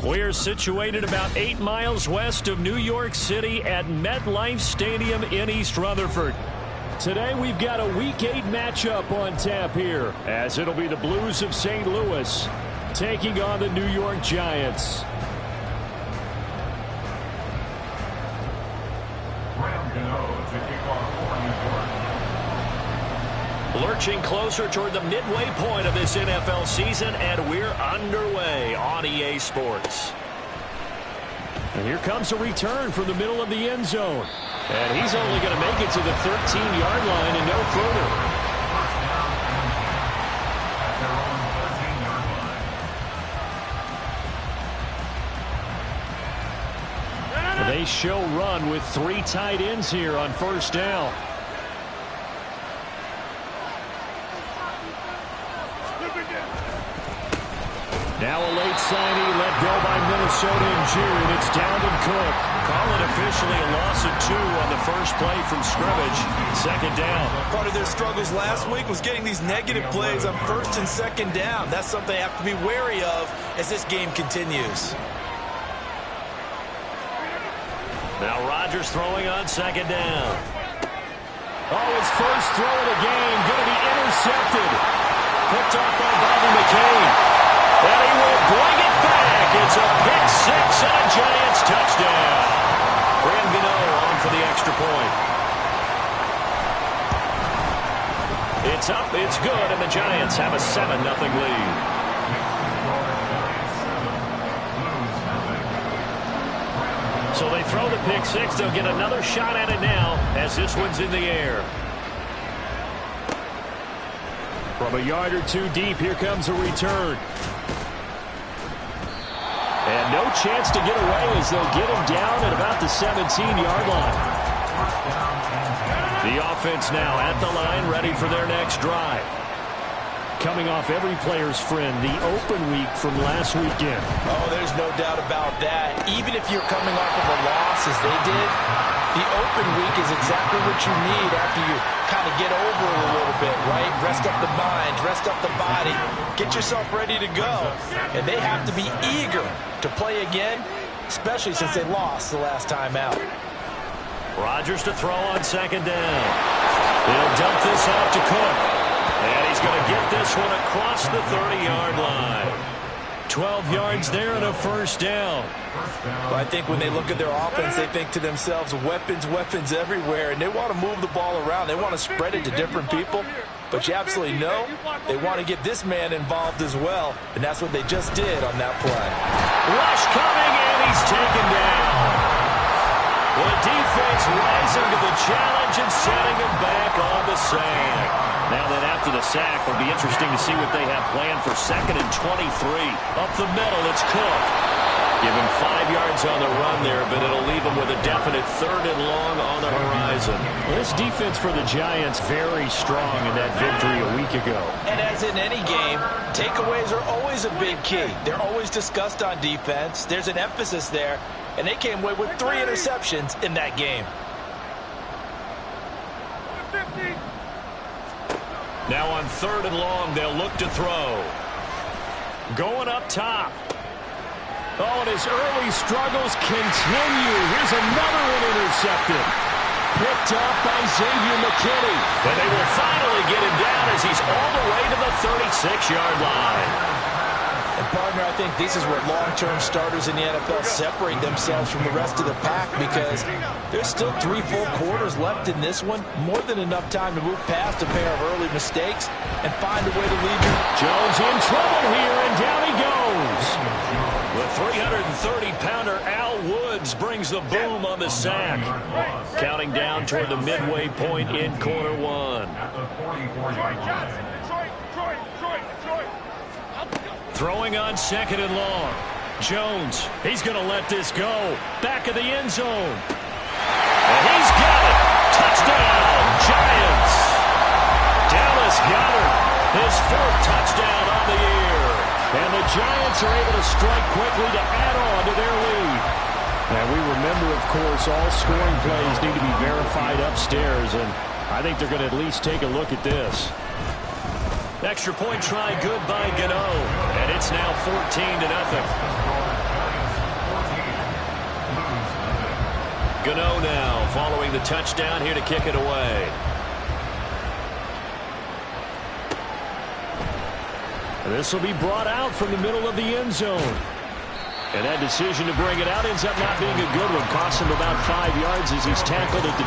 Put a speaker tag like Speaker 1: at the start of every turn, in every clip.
Speaker 1: We're situated about 8 miles west of New York City at MetLife Stadium in East Rutherford. Today we've got a Week 8 matchup on tap here, as it'll be the Blues of St. Louis taking on the New York Giants. Lurching closer toward the midway point of this NFL season, and we're underway on EA Sports. And here comes a return from the middle of the end zone. And he's only going to make it to the 13-yard line and no further. They show run with 3 tight ends here on first down. Now a late signee let go by Minnesota in June. It's down to Cook. Call it officially a loss of 2 on the first play from scrimmage. Second down.
Speaker 2: Part of their struggles last week was getting these negative plays on first and second down. That's something they have to be wary of as this game continues.
Speaker 1: Now Rodgers throwing on second down. Oh, his first throw of the game going to be intercepted. Picked off by Bobby McCain. And he will bring it back. It's a pick 6 and a Giants touchdown. Graham Gano on for the extra point. It's up, it's good, and the Giants have a 7-0 lead. So they throw the pick 6. They'll get another shot at it now as this one's in the air. From a yard or 2 deep, here comes a return. And no chance to get away as they'll get him down at about the 17-yard line. The offense now at the line, ready for their next drive. Coming off every player's friend, the open week from last weekend.
Speaker 2: Oh, there's no doubt about that. Even if you're coming off of a loss as they did, the open week is exactly what you need after you kind of get over it a little bit, right? Rest up the mind, rest up the body, get yourself ready to go. And they have to be eager to play again, especially since they lost the last time out.
Speaker 1: Rodgers to throw on second down. He'll dump this off to Cook. And he's going to get this one across the 30-yard line. 12 yards there and a first down.
Speaker 2: Well, I think when they look at their offense, they think to themselves, weapons, weapons everywhere, and they want to move the ball around. They want to spread it to different people. But you absolutely know they want to get this man involved as well, and that's what they just did on that play.
Speaker 1: Rush coming, and he's taken down. The defense rising to the challenge and setting him back on the sack. Now then, after the sack, it'll be interesting to see what they have planned for 2nd and 23. Up the middle, it's Cook. Give him 5 yards on the run there, but it'll leave him with a definite 3rd and long on the horizon.
Speaker 3: This defense for the Giants very strong in that victory a week ago.
Speaker 2: And as in any game, takeaways are always a big key. They're always discussed on defense. There's an emphasis there, and they came away with 3 interceptions in that game.
Speaker 1: Now on 3rd and long, they'll look to throw. Going up top. Oh, and his early struggles continue. Here's another one intercepted. Picked up by Xavier McKinney. And they will finally get him down as he's all the way to the 36-yard line.
Speaker 2: And, partner, I think this is where long-term starters in the NFL separate themselves from the rest of the pack, because there's still 3 full quarters left in this one. More than enough time to move past a pair of early mistakes and find a way to lead you.
Speaker 1: Jones in trouble here, and down he goes. The 330-pounder Al Woods brings the boom on the sack. Counting down toward the midway point in quarter 1. Throwing on 2nd and long. Jones, he's going to let this go. Back of the end zone. And he's got it. Touchdown, Giants. Dallas Goedert, his 4th touchdown on the year. And the Giants are able to strike quickly to add on to their lead. And we remember, of course, all scoring plays need to be verified upstairs. And I think they're going to at least take a look at this. Extra point try good by Gano. And it's now 14-0. Gano now following the touchdown here to kick it away. This will be brought out from the middle of the end zone. And that decision to bring it out ends up not being a good one. Costs him about 5 yards as he's tackled at the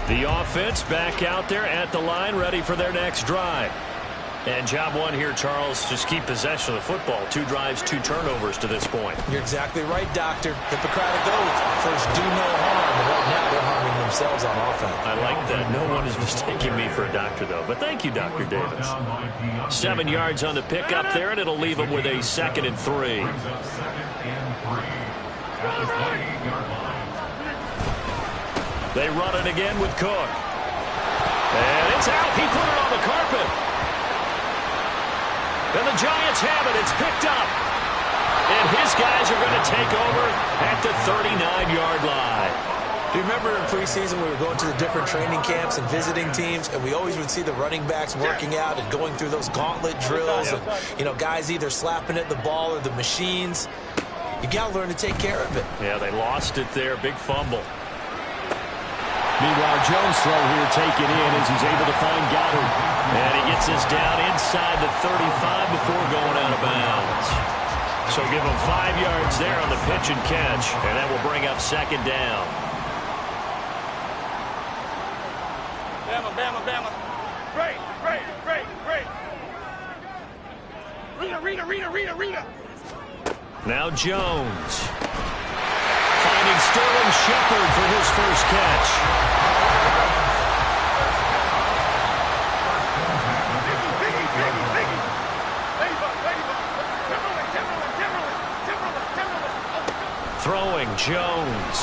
Speaker 1: 20. The offense back out there at the line, ready for their next drive. And job one here, Charles, just keep possession of the football. 2 drives, 2 turnovers to this point.
Speaker 2: You're exactly right, Doctor. Hippocratic oath. First, do no harm. But right now, they're harming themselves on offense.
Speaker 1: I like that. No one is mistaking me for a doctor, though. But thank you, Dr. Davis. 7 yards on the pickup there, and it'll leave them with a 2nd and 3. They run it again with Cook. And it's out. He put it on the carpet. And the Giants have it. It's picked up. And his guys are going to take over at the 39-yard line.
Speaker 2: Do you remember in preseason we were going to the different training camps and visiting teams, and we always would see the running backs working out and going through those gauntlet drills, and, you know, guys either slapping at the ball or the machines. You got to learn to take care of it.
Speaker 1: Yeah, they lost it there. Big fumble.
Speaker 3: Meanwhile, Jones' throw here taken in as he's able to find Goddard.
Speaker 1: And he gets this down inside the 35 before going out of bounds. So give him 5 yards there on the pitch and catch, and that will bring up 2nd down.
Speaker 4: Bama, Bama, Bama. Great, great, great, great. Rita.
Speaker 1: Now Jones. Finding Sterling Shepard for his first catch. Throwing Jones.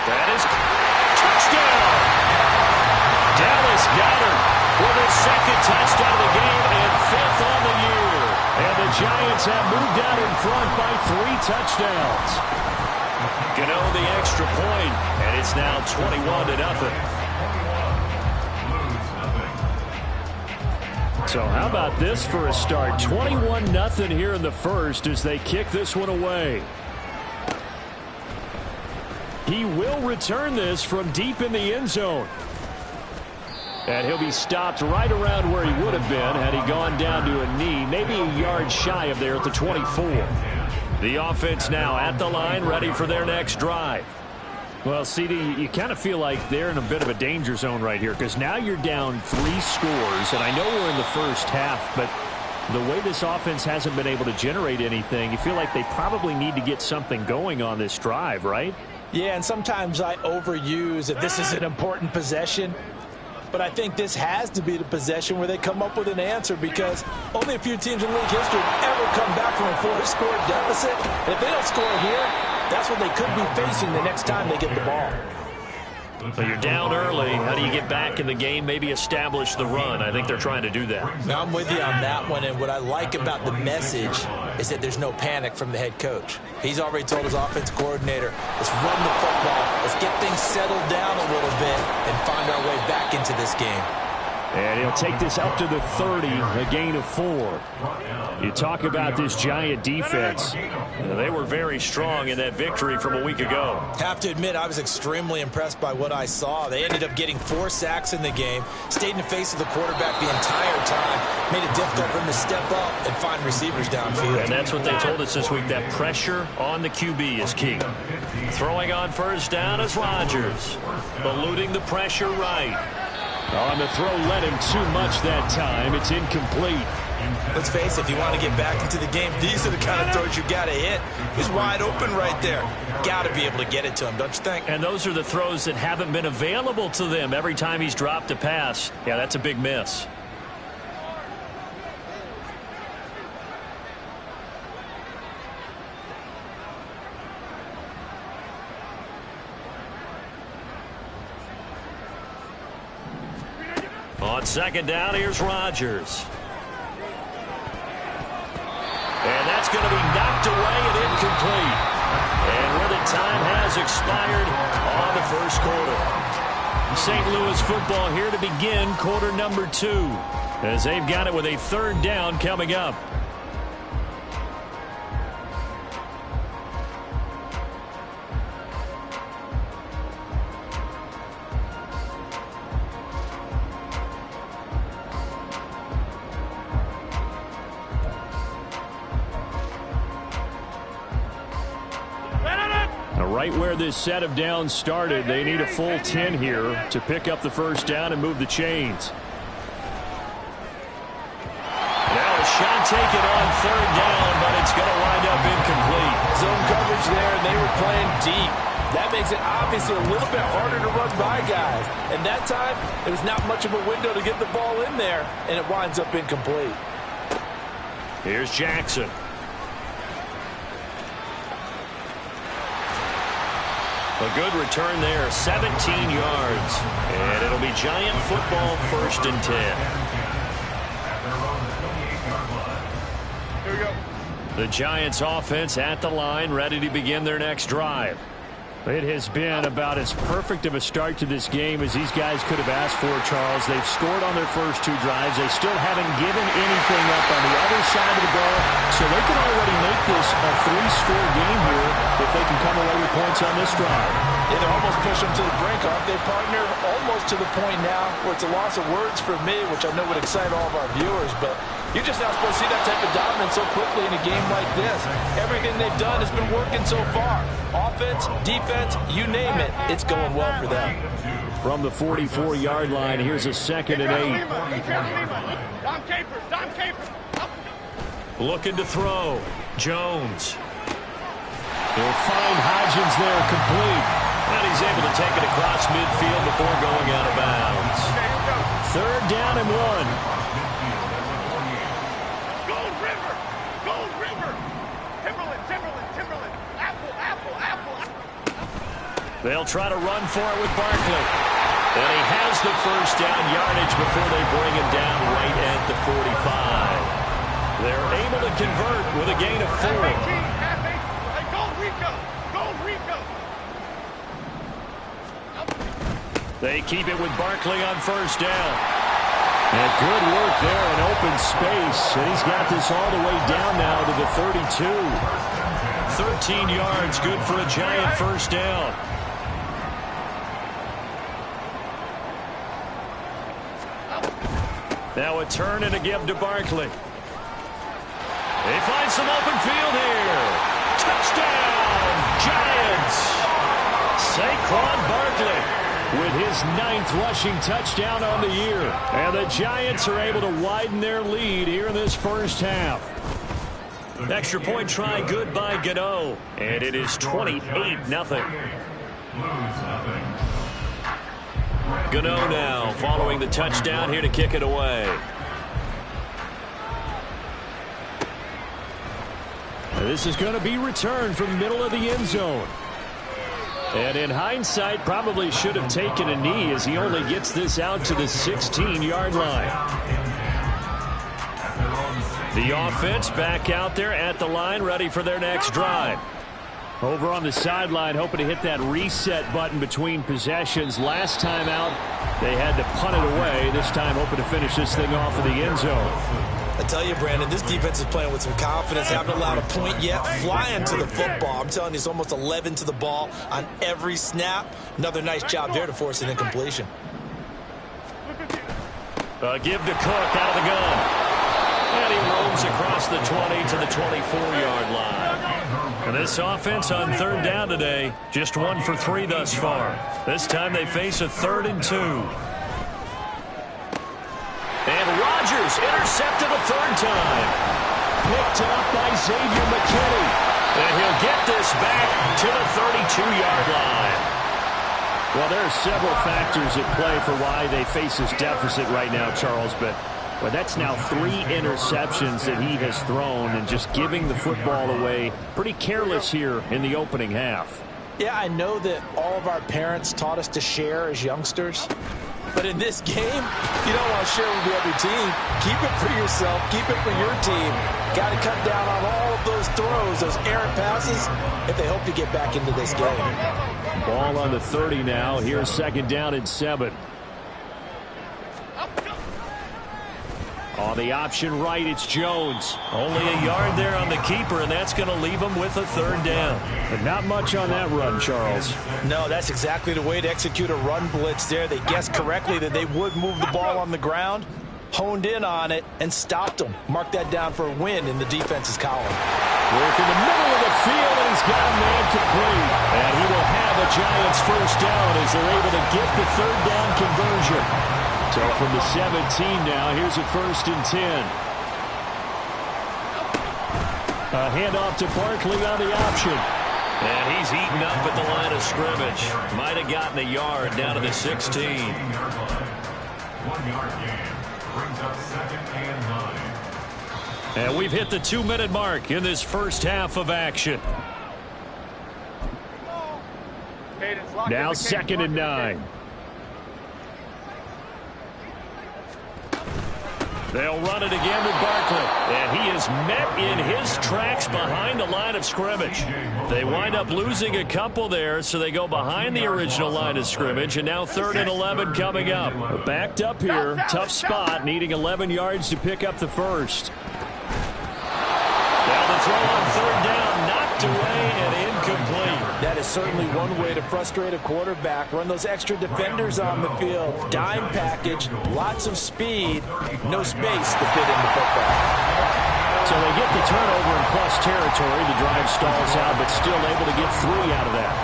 Speaker 1: That is touchdown. Dallas Goedert with his 2nd touchdown of the game and 5th on the year. And the Giants have moved out in front by 3 touchdowns. Gano the extra point, and it's now 21-0.
Speaker 3: So how about this for a start? 21-0 here in the first as they kick this one away. He will return this from deep in the end zone. And he'll be stopped right around where he would have been had he gone down to a knee, maybe a yard shy of there at the 24.
Speaker 1: The offense now at the line, ready for their next drive.
Speaker 3: Well, CD, you kind of feel like they're in a bit of a danger zone right here because now you're down 3 scores, and I know we're in the first half, but the way this offense hasn't been able to generate anything, you feel like they probably need to get something going on this drive, right?
Speaker 2: Yeah, and sometimes I overuse that this is an important possession. But I think this has to be the possession where they come up with an answer because only a few teams in league history ever come back from a 4-score deficit. And if they don't score here, that's what they could be facing the next time they get the ball.
Speaker 1: So you're down early. How do you get back in the game? Maybe establish the run. I think they're trying to do that.
Speaker 2: Now, I'm with you on that one, and what I like about the message is that there's no panic from the head coach. He's already told his offensive coordinator, let's run the football, let's get things settled down a little bit and find our way back into this game.
Speaker 3: And he'll take this up to the 30, a gain of 4. You talk about this Giant defense.
Speaker 1: They were very strong in that victory from a week ago.
Speaker 2: Have to admit, I was extremely impressed by what I saw. They ended up getting 4 sacks in the game, stayed in the face of the quarterback the entire time, made it difficult for him to step up and find receivers downfield.
Speaker 1: And that's what they told us this week, that pressure on the QB is key. Throwing on first down is Rodgers, eluding the pressure right.
Speaker 3: On the throw, led him too much that time. It's incomplete.
Speaker 2: Let's face it, if you want to get back into the game, these are the kind of throws you got to hit. He's wide open right there. Got to be able to get it to him, don't you think?
Speaker 1: And those are the throws that haven't been available to them every time he's dropped a pass. Yeah, that's a big miss. On second down, here's Rodgers. And that's going to be knocked away and incomplete. And where the time has expired on the first quarter. St. Louis football here to begin quarter number 2.
Speaker 3: as they've got it with a third down coming up. Right where this set of downs started, they need a full 10 here to pick up the first down and move the chains.
Speaker 1: Now a shot taken on third down, but it's going to wind up incomplete.
Speaker 2: Zone coverage there, and they were playing deep. That makes it obviously a little bit harder to run by guys. And that time, it was not much of a window to get the ball in there, and it winds up incomplete.
Speaker 1: Here's Jackson. A good return there, 17 yards. And it'll be Giant football, 1st and 10.
Speaker 4: Here we go.
Speaker 1: The Giants offense at the line, ready to begin their next drive.
Speaker 3: It has been about as perfect of a start to this game as these guys could have asked for, Charles. They've scored on their first 2 drives. They still haven't given anything up on the other side of the ball, so they can already make this a 3-score game here if they can come away with points on this drive.
Speaker 2: Yeah, they're almost pushing them to the brink, aren't they, partner? Almost to the point now where it's a loss of words for me, which I know would excite all of our viewers, but you're just not supposed to see that type of dominance so quickly in a game like this. Everything they've done has been working so far. Offense, defense, you name it, it's going well for them.
Speaker 3: From the 44-yard line, here's a 2nd and 8.
Speaker 4: Dom Capers.
Speaker 1: Looking to throw. Jones.
Speaker 3: He'll find Hodgins there, complete.
Speaker 1: And he's able to take it across midfield before going out of bounds.
Speaker 3: 3rd down and 1.
Speaker 1: They'll try to run for it with Barkley. And he has the first down yardage before they bring him down right at the 45. They're able to convert with a gain of 4.
Speaker 4: Go Rico! Go Rico!
Speaker 1: They keep it with Barkley on first down.
Speaker 3: And good work there in open space. And he's got this all the way down now to the 32.
Speaker 1: 13 yards, good for a Giant first down. Now a turn and a give to Barkley. They find some open field here. Touchdown, Giants! Saquon Barkley with his 9th rushing touchdown on the year. And the Giants are able to widen their lead here in this first half. Extra point try good by Gano. And it is 28-0. Gano now following the touchdown here to kick it away.
Speaker 3: This is going to be returned from the middle of the end zone. And in hindsight, probably should have taken a knee as he only gets this out to the 16-yard line. The offense back out there at the line, ready for their next drive. Over on the sideline, hoping to hit that reset button between possessions. Last time out, they had to punt it away. This time, hoping to finish this thing off in the end zone.
Speaker 2: I tell you, Brandon, this defense is playing with some confidence. Haven't allowed a point yet. Flying to the football. I'm telling you, it's almost 11 to the ball on every snap. Another nice job there to force an incompletion.
Speaker 1: Give to Cook out of the gun. And he roams across the 20 to the 24-yard line. And this offense on 3rd down today, just 1 for 3 thus far. This time they face a 3rd and 2. And Rodgers intercepted a 3rd time. Picked up by Xavier McKinney. And he'll get this back to the 32-yard line.
Speaker 3: Well, there are several factors at play for why they face this deficit right now, Charles, but that's now 3 interceptions that he has thrown and just giving the football away. Pretty careless here in the opening half.
Speaker 2: Yeah, I know that all of our parents taught us to share as youngsters. But in this game, you don't want to share with the other team. Keep it for yourself. Keep it for your team. Got to cut down on all of those throws, those errant passes, if they hope to get back into this game.
Speaker 3: Ball on the 30 now. Here's 2nd down and 7. On the option right, it's Jones.
Speaker 1: Only a yard there on the keeper, and that's going to leave him with a third down.
Speaker 3: But not much on that run, Charles.
Speaker 2: No, that's exactly the way to execute a run blitz there. They guessed correctly that they would move the ball on the ground, honed in on it, and stopped them. Mark that down for a win in the defense's column.
Speaker 3: Work in the middle of the field, and he's got a man complete.
Speaker 1: And he will have a Giants first down as they're able to get the third down conversion.
Speaker 3: So from the 17 now, here's a 1st and 10. A handoff to Barkley on the option.
Speaker 1: And he's eaten up at the line of scrimmage. Might have gotten a yard down to the 16.
Speaker 5: 1 yard gain brings up 2nd and 9.
Speaker 1: And we've hit the 2-minute mark in this first half of action.
Speaker 3: Now 2nd and 9.
Speaker 1: They'll run it again with Barkley. And he is met in his tracks behind the line of scrimmage. They wind up losing a couple there, so they go behind the original line of scrimmage. And now 3rd and 11 coming up.
Speaker 3: Backed up here. Tough spot, needing 11 yards to pick up the first.
Speaker 1: Now the throw on 3rd down, knocked away and incomplete.
Speaker 2: That is certainly one way to frustrate a quarterback. Run those extra defenders on the field. Dime package, lots of speed, no space to fit in the football.
Speaker 3: So they get the turnover in plus territory. The drive stalls out, but still able to get 3 out of that.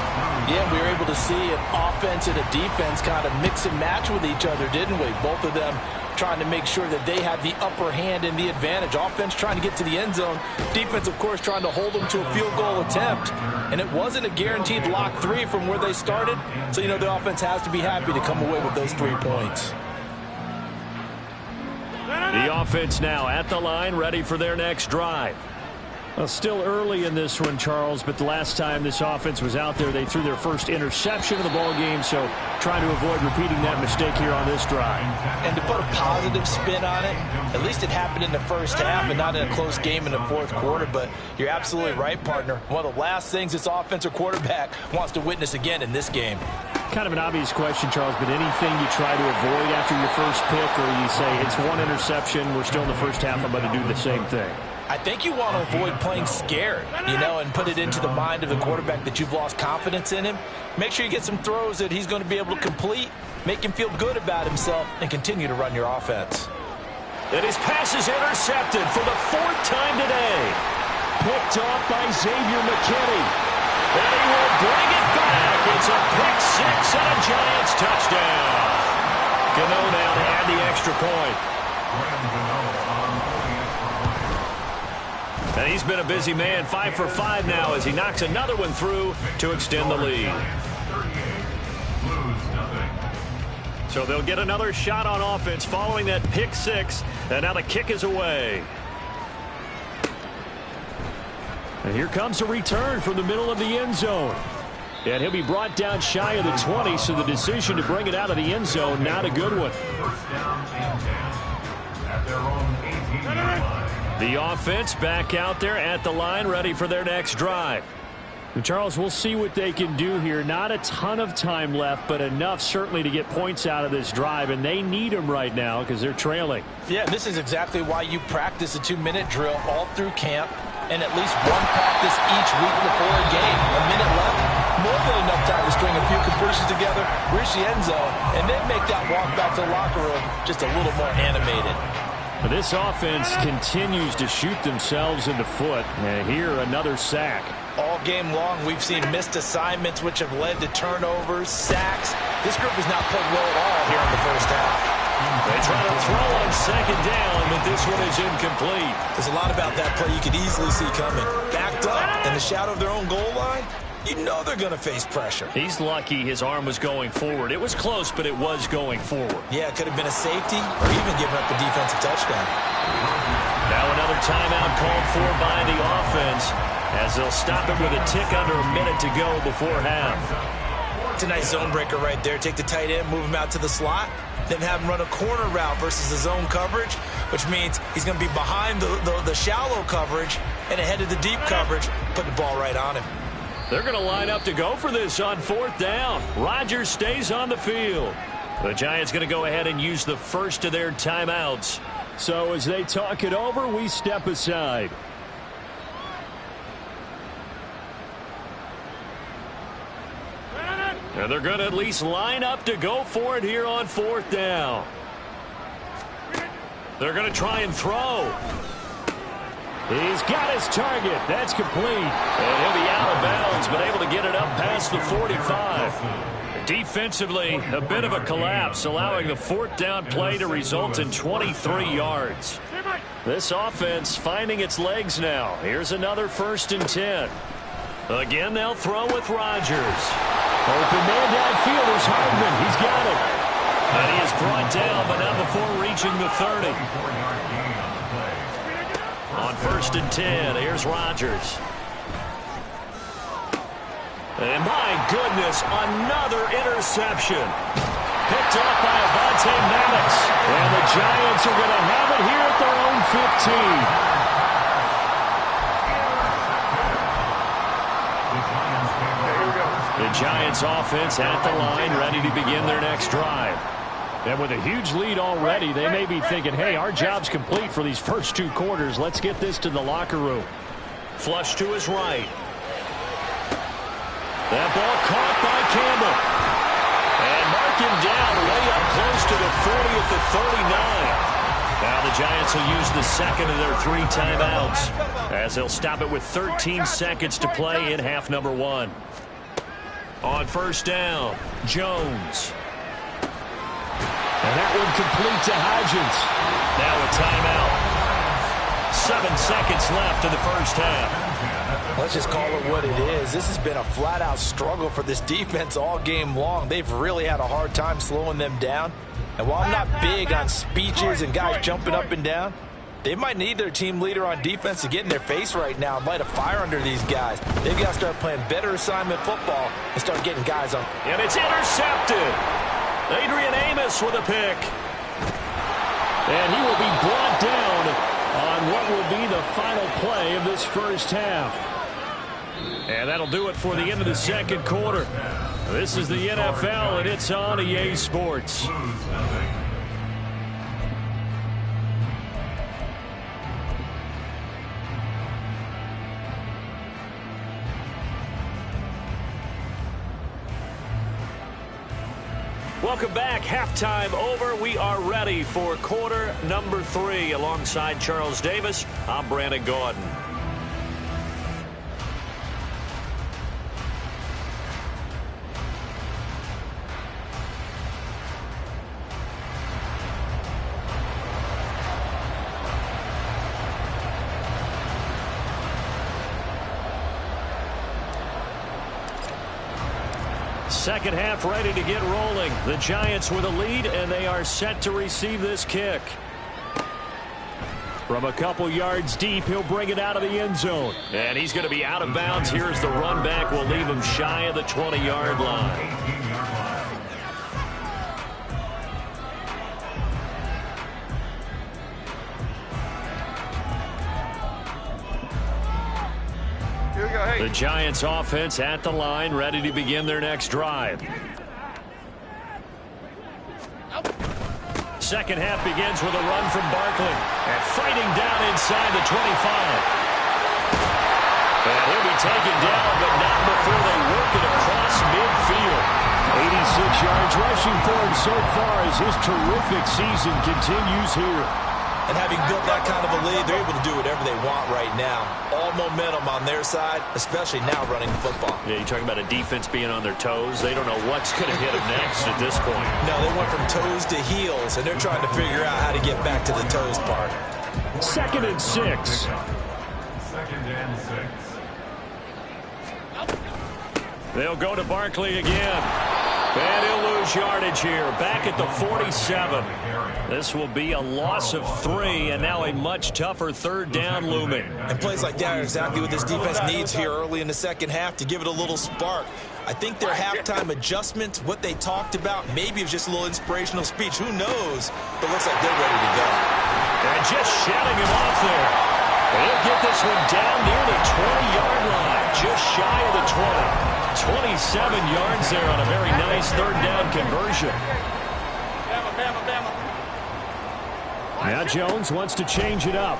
Speaker 2: Yeah, we were able to see an offense and a defense kind of mix and match with each other, didn't we? Both of them trying to make sure that they have the upper hand and the advantage. Offense trying to get to the end zone. Defense, of course, trying to hold them to a field goal attempt. And it wasn't a guaranteed lock 3 from where they started. So, you know, the offense has to be happy to come away with those 3 points.
Speaker 1: The offense now at the line, ready for their next drive.
Speaker 3: Well, still early in this one, Charles, but the last time this offense was out there, they threw their first interception of the ball game, so trying to avoid repeating that mistake here on this drive.
Speaker 2: And to put a positive spin on it, at least it happened in the first half and not in a close game in the 4th quarter, but you're absolutely right, partner. One of the last things this offensive quarterback wants to witness again in this game.
Speaker 3: Kind of an obvious question, Charles, but anything you try to avoid after your first pick, or you say it's 1 interception, we're still in the first half, I'm going to do the same thing?
Speaker 2: I think you want to avoid playing scared, you know, and put it into the mind of the quarterback that you've lost confidence in him. Make sure you get some throws that he's going to be able to complete, make him feel good about himself, and continue to run your offense.
Speaker 1: And his pass is intercepted for the 4th time today. Picked off by Xavier McKinney. And he will bring it back. It's a pick 6 and a Giants touchdown. Gano now to add the extra point. And he's been a busy man, 5 for 5 now as he knocks another one through to extend the lead. So they'll get another shot on offense following that pick 6, and now the kick is away.
Speaker 3: And here comes a return from the middle of the end zone. And he'll be brought down shy of the 20, so the decision to bring it out of the end zone, not a good one.
Speaker 5: First down and 10 at their own 18-yard line.
Speaker 1: The offense back out there at the line, ready for their next drive.
Speaker 3: And Charles, we'll see what they can do here. Not a ton of time left, but enough certainly to get points out of this drive, and they need them right now because they're trailing.
Speaker 2: Yeah, this is exactly why you practice a 2-minute drill all through camp and at least one practice each week before a game. A minute left, more than enough time to string a few completions together, reach the end zone, and then make that walk back to the locker room just a little more animated.
Speaker 3: This offense continues to shoot themselves in the foot. And here, another sack.
Speaker 2: All game long, we've seen missed assignments, which have led to turnovers, sacks. This group has not played well at all here in the first half.
Speaker 1: They try to throw on 2nd down, but this one is incomplete.
Speaker 2: There's a lot about that play you could easily see coming. Backed up in the shadow of their own goal line, you know they're going to face pressure.
Speaker 1: He's lucky his arm was going forward. It was close, but it was going forward.
Speaker 2: Yeah, it could have been a safety or even giving up a defensive touchdown.
Speaker 1: Now another timeout called for by the offense as they'll stop it with a tick under a minute to go before half.
Speaker 2: It's a nice zone breaker right there. Take the tight end, move him out to the slot, then have him run a corner route versus the zone coverage, which means he's going to be behind the shallow coverage and ahead of the deep coverage, put the ball right on him.
Speaker 1: They're going to line up to go for this on 4th down. Rodgers stays on the field. The Giants going to go ahead and use the first of their timeouts.
Speaker 3: So as they talk it over, we step aside. And they're going to at least line up to go for it here on 4th down. They're going to try and throw. He's got his target. That's complete. And he'll be out of bounds, but able to get it up past the 45. Defensively, a bit of a collapse, allowing the 4th down play to result in 23 yards. This offense finding its legs now. Here's another 1st and 10. Again, they'll throw with Rodgers. Open man downfield is Hardman. He's got it. And he is brought down, but not before reaching the 30. On 1st and 10, here's Rodgers. And my goodness, another interception. Picked up by Avonte Maddox. And the Giants are going to have it here at their own 15. The Giants offense at the line, ready to begin their next drive. And with a huge lead already, they may be thinking, hey, our job's complete for these first 2 quarters. Let's get this to the locker room. Flush to his right. That ball caught by Campbell. And mark him down way up close to the 40 at the 39. Now the Giants will use the second of their 3 timeouts as they'll stop it with 13 seconds to play in half number 1. On 1st down, Jones. And that one complete to Hodgins. Now a timeout. 7 seconds left in the 1st half.
Speaker 2: Let's just call it what it is. This has been a flat-out struggle for this defense all game long. They've really had a hard time slowing them down. And while I'm not big on speeches and guys jumping up and down, they might need their team leader on defense to get in their face right now and light a fire under these guys. They've got to start playing better assignment football and start getting guys on.
Speaker 1: And it's intercepted. Adrian Amos with a pick.
Speaker 3: And he will be brought down on what will be the final play of this 1st half.
Speaker 1: And that'll do it for the end of the 2nd quarter. This is the NFL, and it's on EA Sports. Welcome back. Halftime over. We are ready for quarter number 3. Alongside Charles Davis, I'm Brandon Gordon. Second half ready to get rolling. The Giants with a lead, and they are set to receive this kick. From a couple yards deep, he'll bring it out of the end zone. And he's going to be out of bounds. Here's the run back. We'll leave him shy of the 20-yard line. The Giants offense at the line, ready to begin their next drive. Second half begins with a run from Barkley. And fighting down inside the 25. And he'll be taken down, but not before they work it across midfield.
Speaker 3: 86 yards rushing for him so far as his terrific season continues here.
Speaker 2: And having built that kind of a lead, they're able to do whatever they want right now. All momentum on their side, especially now running the football.
Speaker 1: Yeah, you're talking about a defense being on their toes. They don't know what's going to hit them next at this point.
Speaker 2: No, they went from toes to heels, and they're trying to figure out how to get back to the toes part.
Speaker 3: 2nd and 6.
Speaker 5: 2nd and 6.
Speaker 1: They'll go to Barkley again. And he'll lose yardage here. Back at the 47. This will be a loss of 3, and now a much tougher 3rd down looming.
Speaker 2: And plays like that are exactly what this defense needs here early in the second half to give it a little spark. I think their halftime adjustments, what they talked about, maybe it was just a little inspirational speech. Who knows? But it looks like they're ready to go.
Speaker 1: And just shutting him off there. They'll get this one down near the 20-yard line, just shy of the 20. 27 yards there on a very nice 3rd down conversion.
Speaker 4: Bama, Bama, Bama.
Speaker 3: Now Jones wants to change it up.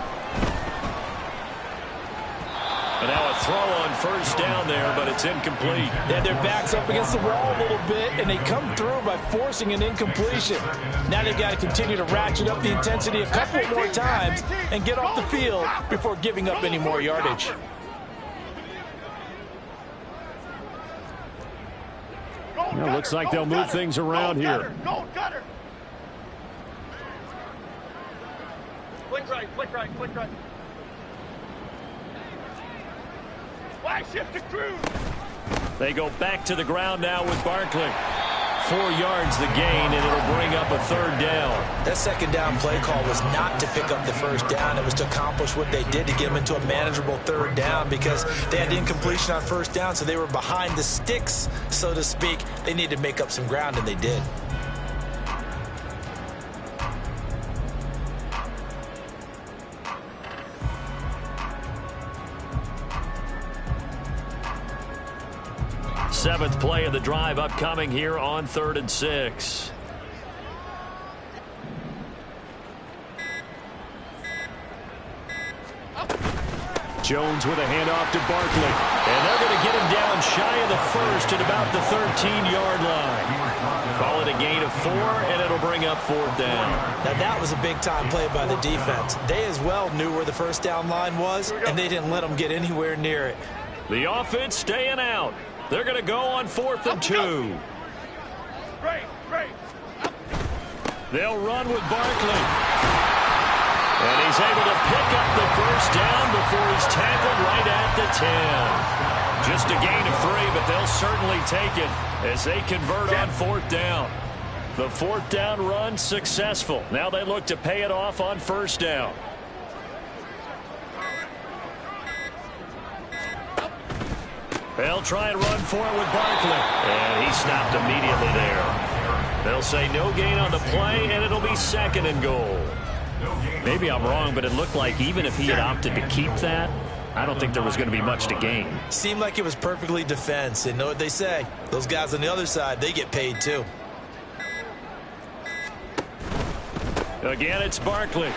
Speaker 1: And now a throw on first down there, but it's incomplete.
Speaker 2: Yeah, their back's up against the wall a little bit, and they come through by forcing an incompletion. Now they've got to continue to ratchet up the intensity a couple more times and get off the field before giving up any more yardage.
Speaker 3: Well, looks like they'll move things around here.
Speaker 4: Go, cutter. Quick right, quick right, quick right. Wide shift to Cruz.
Speaker 1: They go back to the ground now with Barkley. 4 yards the gain, and it'll bring up a third down.
Speaker 2: That second down play call was not to pick up the first down. It was to accomplish what they did to get them into a manageable third down because they had incompletion on first down, so they were behind the sticks, so to speak. They needed to make up some ground, and they did.
Speaker 1: Seventh play of the drive upcoming here on 3rd and 6.
Speaker 3: Jones with a handoff to Barkley.
Speaker 1: And they're going to get him down shy of the first at about the 13-yard line. Call it a gain of 4, and it'll bring up 4th down.
Speaker 2: Now that was a big-time play by the defense. They as well knew where the first down line was, and they didn't let them get anywhere near it.
Speaker 1: The offense staying out. They're going to go on 4th and 2.
Speaker 4: Great, great.
Speaker 1: They'll run with Barkley. And he's able to pick up the first down before he's tackled right at the 10. Just a gain of 3, but they'll certainly take it as they convert on 4th down. The 4th down run successful. Now they look to pay it off on first down. They'll try and run for it with Barkley. And he stopped immediately there. They'll say no gain on the play, and it'll be 2nd and goal.
Speaker 3: Maybe I'm wrong, but it looked like even if he had opted to keep that, I don't think there was going to be much to gain.
Speaker 2: Seemed like it was perfectly defense. And know what they say. Those guys on the other side, they get paid too.
Speaker 1: Again, it's Barkley.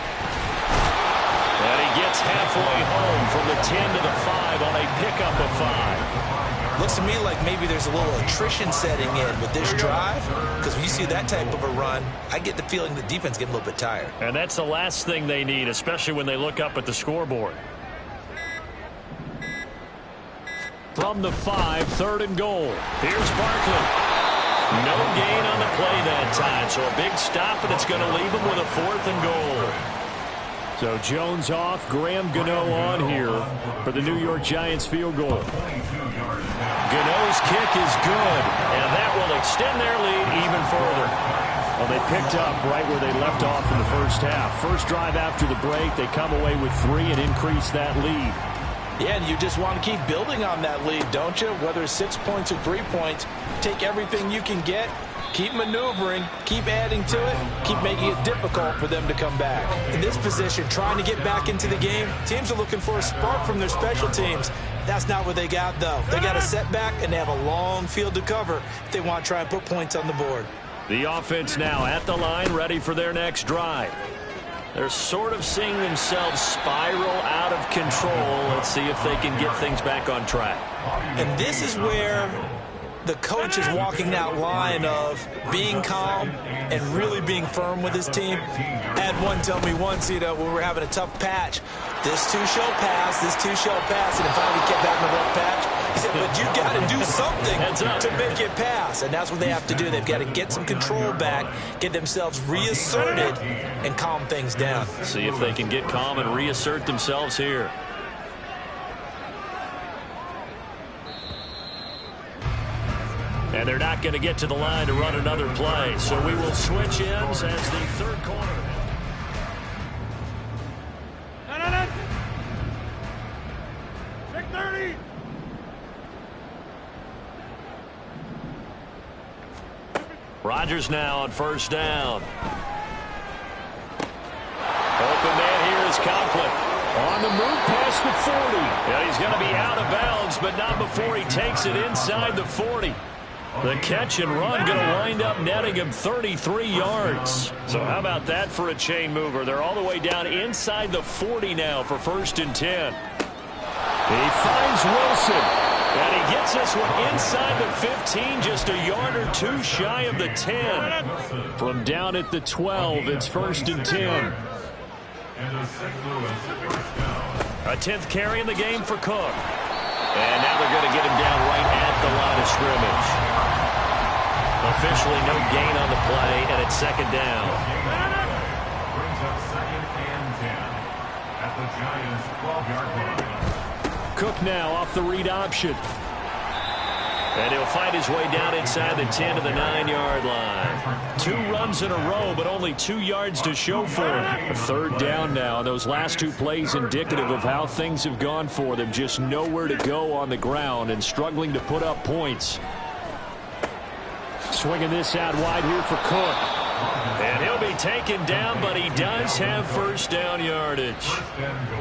Speaker 1: And he gets halfway home from the 10 to the 5 on a pickup of 5.
Speaker 2: Looks to me like maybe there's a little attrition setting in with this drive, because when you see that type of a run, I get the feeling the defense getting a little bit tired.
Speaker 1: And that's the last thing they need, especially when they look up at the scoreboard. From the 5, 3rd and goal. Here's Barkley. No gain on the play that time, so a big stop, and it's going to leave him with a 4th and goal.
Speaker 3: So Jones off, Graham Gano on here for the New York Giants field goal.
Speaker 1: Gano's kick is good, and that will extend their lead even further.
Speaker 3: Well, they picked up right where they left off in the first half. First drive after the break, they come away with 3 and increase that lead.
Speaker 2: Yeah, and you just want to keep building on that lead, don't you? Whether it's 6 points or 3 points, take everything you can get. Keep maneuvering, keep adding to it, keep making it difficult for them to come back. In this position, trying to get back into the game, teams are looking for a spark from their special teams. That's not what they got, though. They got a setback, and they have a long field to cover if they want to try and put points on the board.
Speaker 1: The offense now at the line, ready for their next drive. They're sort of seeing themselves spiral out of control. Let's see if they can get things back on track.
Speaker 2: And this is where the coach is walking that line of being calm and really being firm with his team. I had one tell me once, when we were having a tough patch, this too shall pass, this too shall pass, and then finally kept having a rough patch. He said, but you got to do something to make it pass, and that's what they have to do. They've got to get some control back, get themselves reasserted, and calm things down.
Speaker 1: See if they can get calm and reassert themselves here. And they're not going to get to the line to run another play. So we will switch ends as the third quarter.
Speaker 4: Big 30.
Speaker 1: Rodgers now on first down. Open man here is Conklin.
Speaker 3: On the move past the 40.
Speaker 1: Yeah, he's going to be out of bounds, but not before he takes it inside the 40. The catch and run going to wind up netting him 33 yards. So how about that for a chain mover? They're all the way down inside the 40 now for 1st and 10. He finds Wilson, and he gets this one inside the 15, just a yard or two shy of the 10. From down at the 12, it's 1st and 10. A 10th carry in the game for Cook. And now they're going to get him down right at the line of scrimmage. Officially no gain on the play, and it's 2nd down.
Speaker 5: Brings up 2nd and 10 at the Giants' 12-yard line.
Speaker 3: Cook now off the read option.
Speaker 1: And he'll fight his way down inside the 10 to the 9-yard line. 2 runs in a row, but only 2 yards to show for him. 3rd down now. Those last 2 plays indicative of how things have gone for them. Just nowhere to go on the ground and struggling to put up points. Swinging this out wide here for Cook. And he'll be taken down, but he does have 1st down yardage.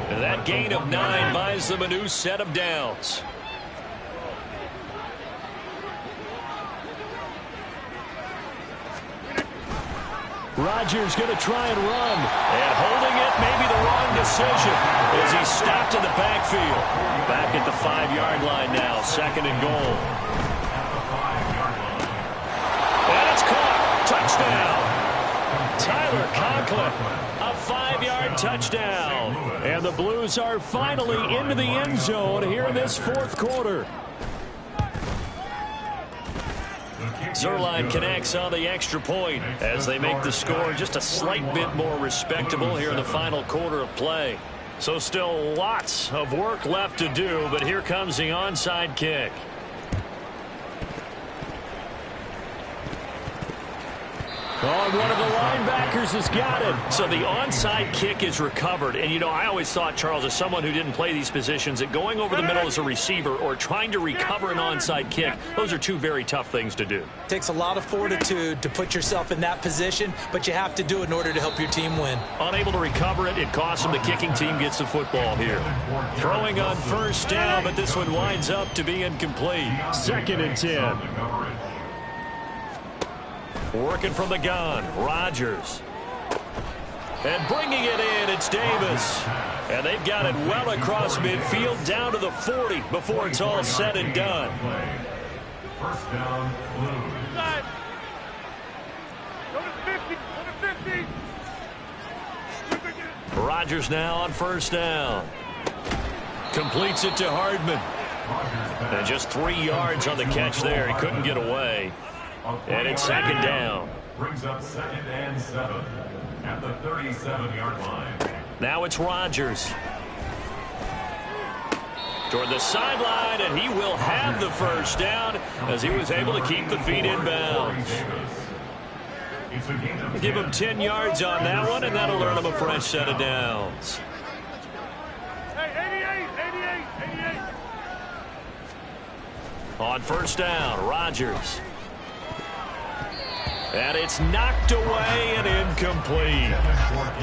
Speaker 1: And that gain of 9 buys them a new set of downs.
Speaker 3: Rodgers going to try and run.
Speaker 1: And holding it may be the wrong decision as he's stopped in the backfield. Back at the 5-yard line now, 2nd and goal. And it's caught. Touchdown. Tyler Conklin, a 5-yard touchdown.
Speaker 3: And the Blues are finally into the end zone here in this 4th quarter.
Speaker 1: Zerline connects on the extra point as they make the score just a slight bit more respectable here in the final quarter of play. So still lots of work left to do, but here comes the onside kick.
Speaker 3: Oh, one of the linebackers has got it.
Speaker 1: So the onside kick is recovered. And, you know, I always thought, Charles, as someone who didn't play these positions, that going over the middle as a receiver or trying to recover an onside kick, those are 2 very tough things to do.
Speaker 2: It takes a lot of fortitude to put yourself in that position, but you have to do it in order to help your team win.
Speaker 1: Unable to recover it, it costs them. The kicking team gets the football here. Throwing on 1st down, but this one winds up to be incomplete.
Speaker 3: 2nd and 10.
Speaker 1: Working from the gun, Rodgers. And bringing it in, it's Davis. And they've got it well across midfield down to the 40 before it's all said and done.
Speaker 5: 1st down, Blues.
Speaker 4: Go to 50.
Speaker 1: Rodgers now on 1st down. Completes it to Hardman. And just 3 yards on the catch there. He couldn't get away. And it's 2nd down.
Speaker 5: Brings up 2nd and 7 at the 37-yard line.
Speaker 1: Now it's Rodgers. Toward the sideline, and he will have the 1st down as he was able to keep the feet in bounds. Give him 10 yards on that one, and that'll earn him a fresh set of downs.
Speaker 4: Hey, 88.
Speaker 1: On 1st down, Rodgers. And it's knocked away and incomplete.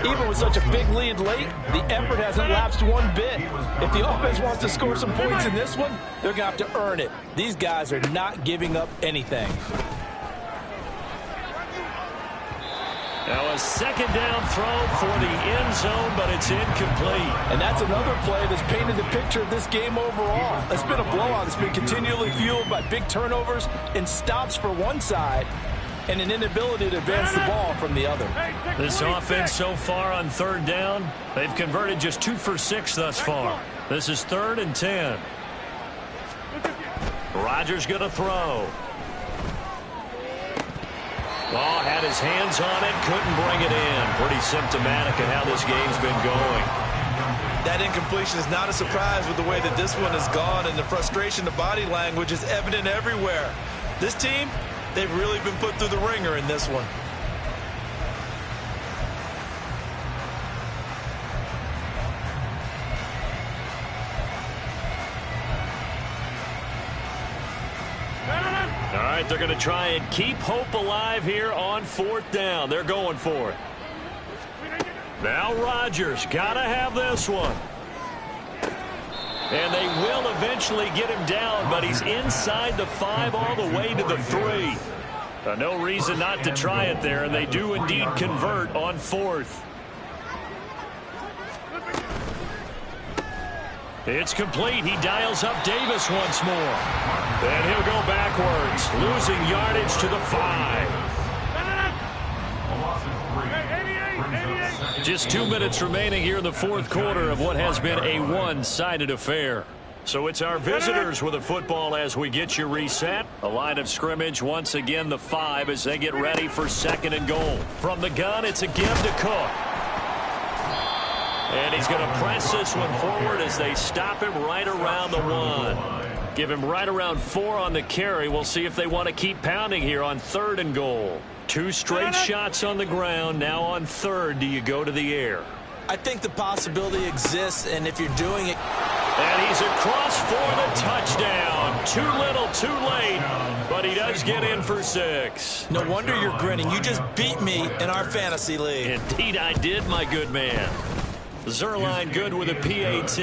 Speaker 2: Even with such a big lead late, the effort hasn't lapsed one bit. If the offense wants to score some points in this one, they're going to have to earn it. These guys are not giving up anything.
Speaker 1: Now a 2nd down throw for the end zone, but it's incomplete.
Speaker 2: And that's another play that's painted the picture of this game overall. It's been a blowout. It's been continually fueled by big turnovers and stops for one side and an inability to advance the ball from the other.
Speaker 1: This offense so far on 3rd down, they've converted just 2 for 6 thus far. This is 3rd and 10. Rodgers going to throw. Oh, had his hands on it, couldn't bring it in. Pretty symptomatic of how this game's been going.
Speaker 2: That incompletion is not a surprise with the way that this one has gone, and the frustration, the body language is evident everywhere. This team, they've really been put through the ringer in this one.
Speaker 1: All right, they're going to try and keep hope alive here on 4th down. They're going for it. Now Rodgers got to have this one. And they will eventually get him down, but he's inside the 5 all the way to the 3. No reason not to try it there, and they do indeed convert on 4th. It's complete. He dials up Davis once more. And he'll go backwards, losing yardage to the 5. Just 2 minutes remaining here in the 4th quarter of what has been a one-sided affair. So it's our visitors with the football as we get you reset. A line of scrimmage once again the 5 as they get ready for 2nd and goal. From the gun, it's a give to Cook. And he's going to press this one forward as they stop him right around the 1. Give him right around 4 on the carry. We'll see if they want to keep pounding here on 3rd and goal. 2 straight shots on the ground. Now on 3rd, do you go to the air?
Speaker 2: I think the possibility exists, and if you're doing it...
Speaker 1: And he's across for the touchdown. Too little, too late, but he does get in for 6.
Speaker 2: No wonder you're grinning. You just beat me in our fantasy league.
Speaker 1: Indeed I did, my good man. Zerline good with a PAT.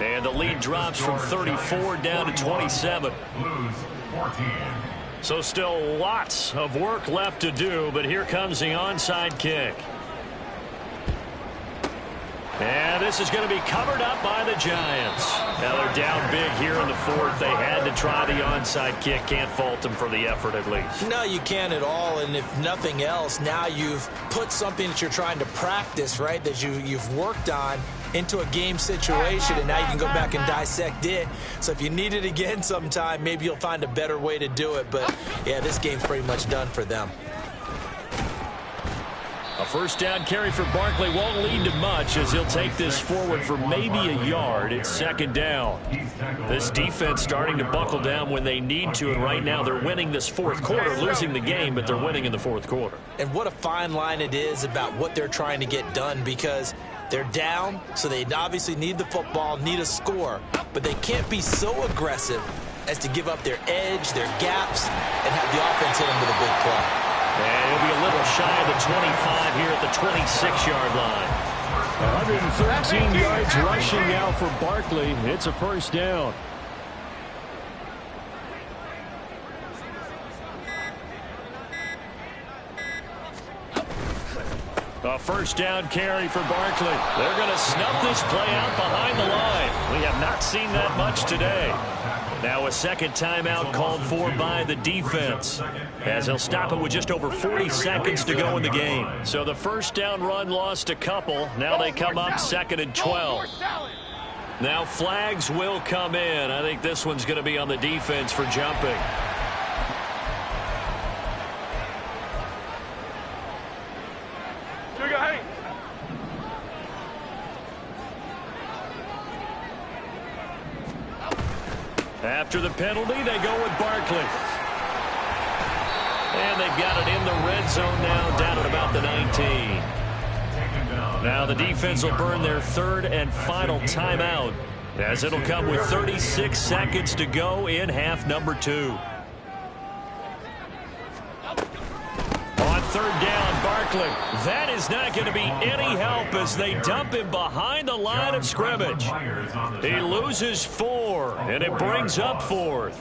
Speaker 1: And the lead drops from 34 down to 27. So still lots of work left to do, but here comes the onside kick. And this is going to be covered up by the Giants. Now they're down big here in the 4th. They had to try the onside kick. Can't fault them for the effort at least.
Speaker 2: No, you can't at all. And if nothing else, now you've put something that you're trying to practice, right, that you've worked on into a game situation, and now you can go back and dissect it. So if you need it again sometime, maybe you'll find a better way to do it. But, yeah, this game's pretty much done for them.
Speaker 1: A first down carry for Barkley won't lead to much as he'll take this forward for maybe a yard. It's 2nd down. This defense starting to buckle down when they need to, and right now they're winning this 4th quarter, losing the game, but they're winning in the 4th quarter.
Speaker 2: And what a fine line it is about what they're trying to get done, because they're down, so they obviously need the football, need a score, but they can't be so aggressive as to give up their edge, their gaps, and have the offense hit them with a big play.
Speaker 1: And he'll be a little shy of the 25 here at the 26-yard line.
Speaker 3: 113 yards rushing now for Barkley. It's a first down.
Speaker 1: A first down carry for Barkley. They're going to snuff this play out behind the line. We have not seen that much today. Now a second timeout called for by the defense, as they'll stop it with just over 40 seconds to go in the game. So the first down run lost a couple. Now they come up 2nd and 12. Now flags will come in. I think this one's going to be on the defense for jumping. After the penalty, they go with Barkley. And they've got it in the red zone now, down at about the 19. Now the defense will burn their 3rd and final timeout, as it'll come with 36 seconds to go in half number 2. On 3rd down, Barkley. That is not going to be any help as they dump him behind the line of scrimmage. He loses 4, and it brings up 4th.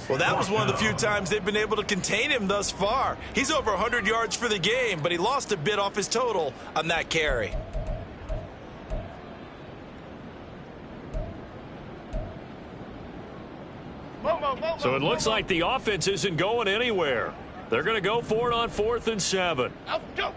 Speaker 2: Well, that was one of the few times they've been able to contain him thus far. He's over 100 yards for the game, but he lost a bit off his total on that carry.
Speaker 1: So it looks like the offense isn't going anywhere. They're going to go for it on 4th and 7.
Speaker 4: Let's go.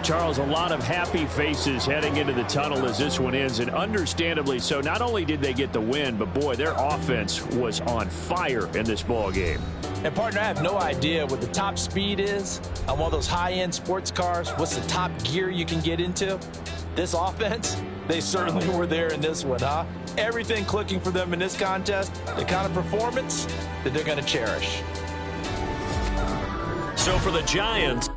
Speaker 3: Charles, a lot of happy faces heading into the tunnel as this one ends, and understandably so. Not only did they get the win, but boy, their offense was on fire in this ball game.
Speaker 2: And partner, I have no idea what the top speed is on one of those high-end sports cars. What's the top gear you can get into? This offense, they certainly were there in this one, huh? Everything clicking for them in this contest, the kind of performance that they're going to cherish.
Speaker 1: So for the Giants,